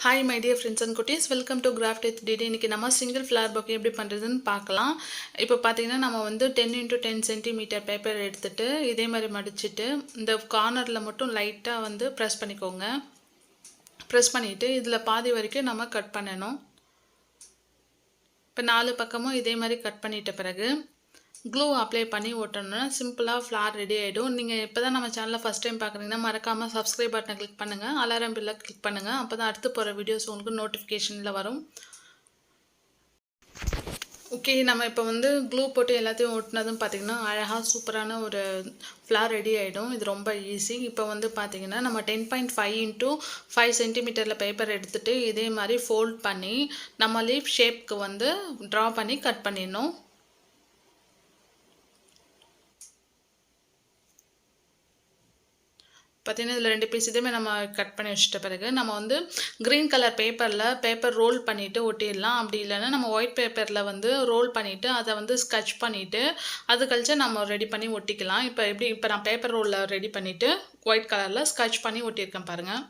Hi my dear friends and cuties, welcome to Craft with DD. இன்னைக்கு நம்ம single flower bouquet எப்படி பண்ணுறதுன்னு பார்க்கலாம். இப்போ பார்த்தீங்கன்னா நம்ம வந்து 10 into 10 cm பேப்பர் எடுத்துட்டு இதே மாதிரி மடிச்சிட்டு இந்த கார்னரில் மட்டும் லைட்டாக வந்து ப்ரெஸ் பண்ணிக்கோங்க. ப்ரெஸ் பண்ணிவிட்டு இதில் பாதி வரைக்கும் நம்ம கட் பண்ணணும். இப்போ 4 பக்கமும் இதே மாதிரி கட் பண்ணிட்ட பிறகு க்ளூ அப்ளை பண்ணி ஓட்டணும்னா சிம்பிளாக ஃப்ளார் ரெடி ஆகிடும். நீங்கள் இப்போ தான் நம்ம சேனலில் ஃபஸ்ட் டைம் பார்க்குறீங்கன்னா மறக்காமல் சப்ஸ்கிரைப் பட்டனை கிளிக் பண்ணுங்கள், அலாரம் பில்லை கிளிக் பண்ணுங்கள். அப்போ தான் அடுத்து போகிற வீடியோஸ் உங்களுக்கு நோட்டிஃபிகேஷனில் வரும். ஓகே, நம்ம இப்போ வந்து க்ளூ போட்டு எல்லாத்தையும் ஓட்டினதும் பார்த்திங்கன்னா அழகாக சூப்பரான ஒரு ஃப்ளார் ரெடி ஆகிடும். இது ரொம்ப ஈஸி. இப்போ வந்து பார்த்திங்கன்னா நம்ம 10.5 into 5 cm பேப்பர் எடுத்துகிட்டு இதே மாதிரி ஃபோல்ட் பண்ணி நம்ம லீஃப் ஷேப்க்கு வந்து ட்ரா பண்ணி கட் பண்ணிடணும். பார்த்தீங்கன்னா இதில் 2 பீஸ் இதேமாதிரி நம்ம கட் பண்ணி வச்சுட்ட பிறகு நம்ம வந்து க்ரீன் கலர் பேப்பர் ரோல் பண்ணிவிட்டு ஒட்டிடலாம். அப்படி இல்லைன்னா நம்ம ஒயிட் பேப்பரில் வந்து ரோல் பண்ணிவிட்டு அதை வந்து ஸ்கட்ச் பண்ணிவிட்டு அது கழிச்சு நம்ம ரெடி பண்ணி ஒட்டிக்கலாம். இப்போ நான் பேப்பர் ரோலில் ரெடி பண்ணிவிட்டு ஒயிட் கலரில் ஸ்கட்ச் பண்ணி ஒட்டியிருக்கேன் பாருங்கள்.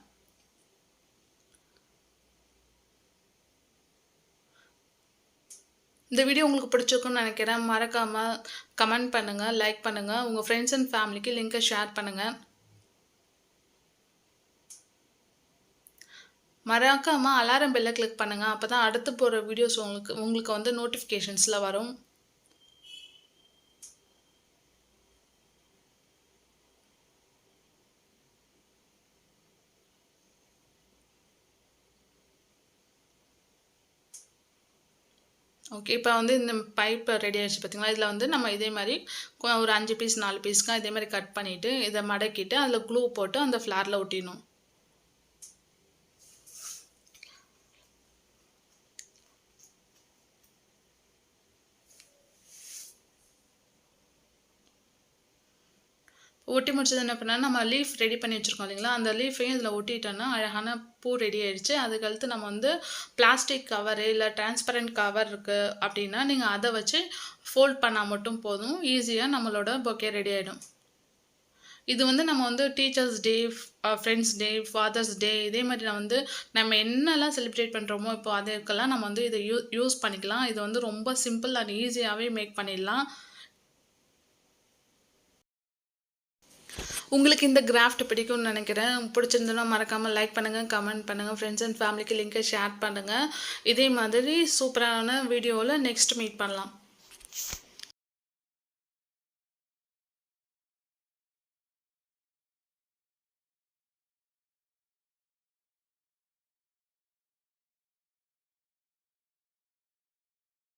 இந்த வீடியோ உங்களுக்கு பிடிச்சிருக்குன்னு நினைக்கிறேன். மறக்காமல் கமெண்ட் பண்ணுங்கள், லைக் பண்ணுங்கள், உங்கள் ஃப்ரெண்ட்ஸ் அண்ட் ஃபேமிலிக்கு லிங்கை ஷேர் பண்ணுங்கள். மறக்காமல் அலாரம் பெல்லை கிளிக் பண்ணுங்கள். அப்போ தான் அடுத்து போகிற வீடியோஸ் உங்களுக்கு வந்து நோட்டிஃபிகேஷன்ஸில் வரும். ஓகே, இப்போ வந்து இந்த பைப் ரெடி ஆகிடுச்சு பார்த்தீங்களா. இதில் வந்து நம்ம இதே மாதிரி ஒரு 5 பீஸ் 4 பீஸ்க்காக இதே மாதிரி கட் பண்ணிவிட்டு இதை மடக்கிட்டு அதில் க்ளூ போட்டு அந்த ஃப்ளாரில் ஒட்டிடணும். ஒட்டி முடிச்சது என்ன பண்ணால் நம்ம லீஃப் ரெடி பண்ணி வச்சுருக்கோம் இல்லைங்களா, அந்த லீஃபையும் இதில் ஒட்டிட்டோன்னா அழகான பூ ரெடி ஆகிடுச்சு. அதுக்கடுத்து நம்ம வந்து பிளாஸ்டிக் கவரு இல்லை டிரான்ஸ்பரண்ட் கவர் இருக்குது அப்படின்னா நீங்கள் அதை வச்சு ஃபோல்ட் பண்ணால் மட்டும் போதும். ஈஸியாக நம்மளோட பொக்கே ரெடி ஆகிடும். இது வந்து நம்ம வந்து teachers day, friends day, fathers day இதே மாதிரி நம்ம என்னெல்லாம் செலிப்ரேட் பண்ணுறோமோ இப்போ அதுக்கெல்லாம் நம்ம வந்து இதை யூஸ் பண்ணிக்கலாம். இது வந்து ரொம்ப சிம்பிள் அண்ட் ஈஸியாகவே மேக் பண்ணிடலாம். உங்களுக்கு இந்த கிராஃப்ட் பிடிக்கும்னு நினைக்கிறேன். பிடிச்சிருந்ததுன்னா மறக்காமல் லைக் பண்ணுங்கள், கமெண்ட் பண்ணுங்கள், ஃப்ரெண்ட்ஸ் அண்ட் ஃபேமிலிக்கு லிங்கை ஷேர் பண்ணுங்கள். இதே மாதிரி சூப்பரான வீடியோவில் நெக்ஸ்ட் மீட் பண்ணலாம்.